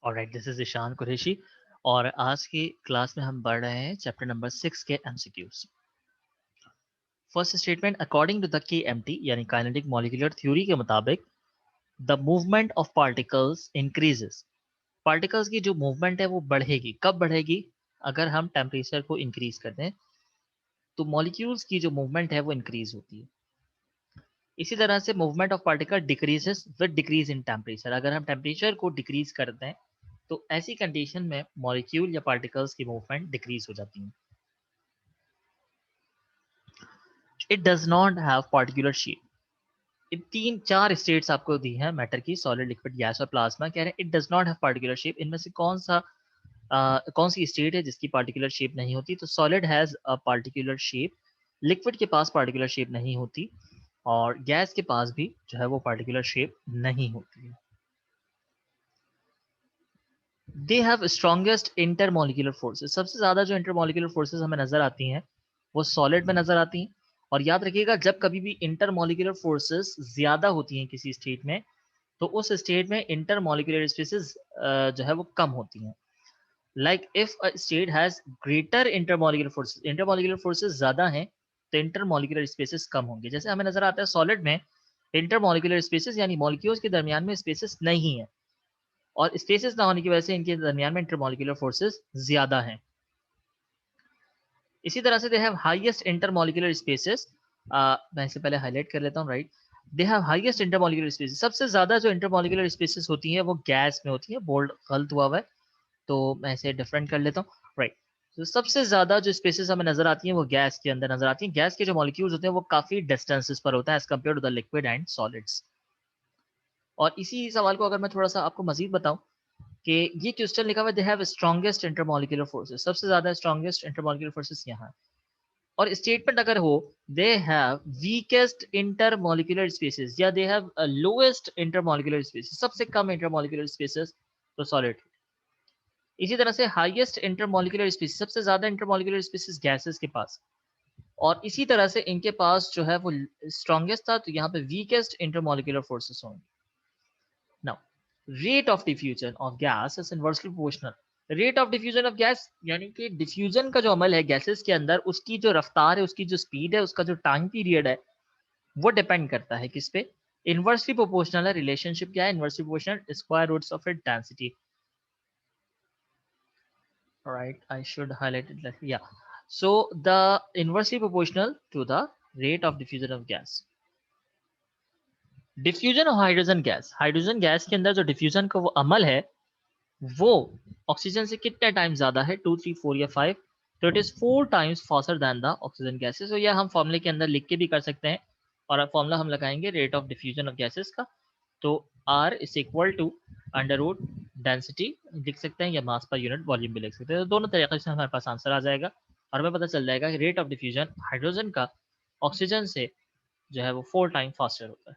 Alright, this is Ishan Qureshi और आज की क्लास में हम पढ़ रहे हैं चैप्टर नंबर 6 के MCQs. First statement, according to the KMT यानी काइनेटिक मॉलिक्यूलर थ्योरी के मुताबिक the movement of particles increases. Particles की जो मूवमेंट है वो बढ़ेगी। कब बढ़ेगी? अगर हम टेम्परेचर को इंक्रीज कर दें तो मॉलिक्यूल्स की जो मूवमेंट है वो इंक्रीज होती है। इसी तरह से movement of particle decreases with decrease in temperature. अगर हम टेम्परेचर को डिक्रीज कर दें तो ऐसी कंडीशन में मॉलिक्यूल या पार्टिकल्स की मूवमेंट डिक्रीज हो जाती है। It does not have particular shape. इन तीन चार स्टेट्स आपको दी हैं मैटर की, सॉलिड, लिक्विड, गैस और प्लाज्मा। कह रहे हैं it does not have particular shape. इनमें से कौन सी स्टेट है जिसकी पार्टिकुलर शेप नहीं होती? तो solid has a particular shape, liquid के पास पार्टिकुलर शेप नहीं होती और गैस के पास भी जो है वो पार्टिकुलर शेप नहीं होती है। They have strongest intermolecular forces. सबसे ज्यादा जो इंटरमोलिकुलर फोर्सेस हमें नजर आती हैं वो सॉलिड में नजर आती हैं। और याद रखिएगा, जब कभी भी इंटरमोलिकुलर फोर्सेस ज्यादा होती हैं किसी स्टेट में तो उस स्टेट में इंटरमोलिकुलर स्पेसेस जो है वो कम होती हैं। Like if a state has greater intermolecular forces ज्यादा हैं तो इंटरमोलिकुलर स्पेसेस कम होंगे। जैसे हमें नजर आता है सॉलिड में इंटरमोलिकुलर स्पेसेस यानी मॉलिक्यूल्स के दरमियान में स्पेसेस नहीं है और स्पेसेस ना होने की वजह से इनके दरमियान में इंटरमोलिकुलर फोर्सेस ज्यादा हैं। इसी तरह से they have highest intermolecular spaces. मैं इससे पहले हाईलाइट कर लेता हूँ, right. They have highest intermolecular spaces. सबसे ज्यादा जो इंटरमोलिकुलर स्पेसेस होती हैं वो गैस में होती है। बोल्ड गलत हुआ हुआ है तो मैं इसे डिफरेंट कर लेता हूँ, राइट। तो सबसे ज्यादा जो स्पेसेस हमें नजर आती हैं वो गैस के अंदर नजर आती हैं। गैस के जो मॉलिक्यूल्स होते हैं वो काफी डिस्टेंसेस पर होता है as compare to the liquid and solids. और इसी सवाल को अगर मैं थोड़ा सा आपको मजीद बताऊं कि ये क्वेश्चन लिखा हुआ है they have strongest intermolecular forces. सबसे ज्यादा स्ट्रॉन्गेस्ट इंटरमोलिकुलर फोर्सेस यहाँ है। और स्टेटमेंट अगर हो they have weakest intermolecular spaces या they have lowest intermolecular spaces, सबसे कम इंटरमोलिकुलर स्पेसेस, तो सॉलिड। इसी तरह से हाईएस्ट इंटरमोलिकुलर स्पेसिस, सबसे ज्यादा इंटरमोलिकुलर स्पेसिस गैसेस के पास। और इसी तरह से इनके पास जो है वो स्ट्रॉन्गेस्ट था तो यहाँ पे वीकेस्ट इंटरमोलिकुलर फोर्सेस होंगे। Now rate of diffusion of gas is inversely proportional. Rate of diffusion of gas यानी कि डिफ्यूजन का जो अमल है गैसेस के अंदर, उसकी जो रफ्तार है, उसकी जो स्पीड है, उसका जो टाइम पीरियड है वो डिपेंड करता है किस पे? इनवर्सली प्रोपोर्शनल है। रिलेशनशिप क्या है? Inversely proportional square roots of it density. Right, I should highlight it like, yeah. So the inversely proportional to the rate of diffusion of gas. Diffusion of hydrogen gas, hydrogen gas के अंदर जो diffusion का वो अमल है वो oxygen से कितने time ज्यादा है? 2, 3, 4 या 5? तो it is 4 times faster than the oxygen gases. तो यह हम फॉर्मूले के अंदर लिख के भी कर सकते हैं और अब फॉर्मूला हम लगाएंगे rate of diffusion of gases का। तो R is equal to under root density लिख सकते हैं या मास पर यूनिट वॉल्यूम भी लिख सकते हैं। तो दोनों तरीके से हमारे पास आंसर आ जाएगा और हमें पता चल जाएगा कि रेट ऑफ डिफ्यूजन हाइड्रोजन का ऑक्सीजन से जो है वो 4 टाइम फास्टर होता है।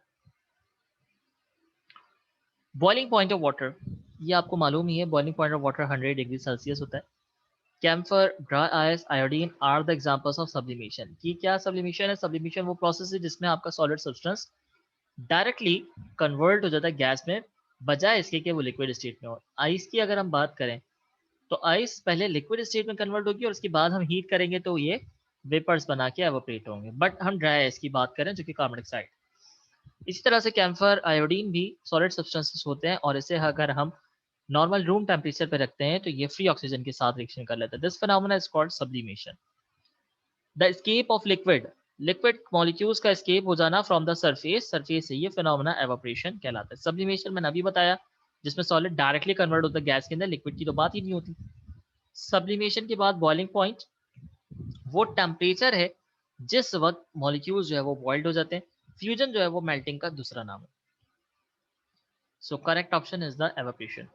बॉइलिंग पॉइंट ऑफ वाटर, ये आपको मालूम ही है, boiling point of water 100 degree Celsius होता है। Camphor, dry ice, iodine are the examples of sublimation. की क्या सब्लिमेशन है? सब्लिमेशन वो प्रोसेस है जिसमें आपका सॉलिड सब्सटेंस डायरेक्टली कन्वर्ट हो जाता है गैस में बजाय इसके कि वो लिक्विड स्टेट में हो। आइस की अगर हम बात करें तो आइस पहले लिक्विड स्टेट में कन्वर्ट होगी और उसके बाद हम हीट करेंगे तो ये वेपर्स बना के एवोपरेट होंगे। बट हम ड्राई आइस की बात करें जो कि कार्बन डाइऑक्साइड। इसी तरह से कैम्फर, आयोडीन भी सॉलिड सब्सटेंसेस होते हैं और इसे अगर हम नॉर्मल रूम टेम्परेचर पे रखते हैं तो ये फ्री ऑक्सीजन के साथ रिएक्शन कर लेता है। This phenomena is called sublimation. The escape of liquid, liquid molecules का एस्केप हो जाना फ्रॉम द सरफेस, सरफेस से ये फिनोमेना एवापोरेशन कहलाता है। सब्लिमेशन मैंने अभी बताया जिसमें सॉलिड डायरेक्टली कन्वर्ट होता है गैस के अंदर, लिक्विड की तो बात ही नहीं होती। सब्लिमेशन के बाद बॉइलिंग पॉइंट, वो टेम्परेचर है जिस वक्त मॉलिक्यूल्स जो है वो बॉइल्ड हो जाते हैं। फ्यूजन जो है वो मेल्टिंग का दूसरा नाम है। So correct option is the evaporation.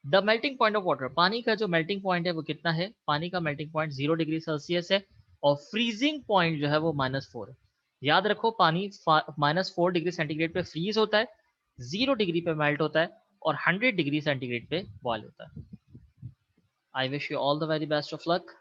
The melting point of water, पानी का जो मेल्टिंग पॉइंट है वो कितना है? पानी का मेल्टिंग पॉइंट 0 डिग्री सेल्सियस है और फ्रीजिंग पॉइंट जो है वो -4 है। याद रखो पानी -4 डिग्री सेंटीग्रेड पे फ्रीज होता है, 0 डिग्री पे मेल्ट होता है और 100 डिग्री सेंटीग्रेड पे बॉयल होता है। I wish you all the very best of luck.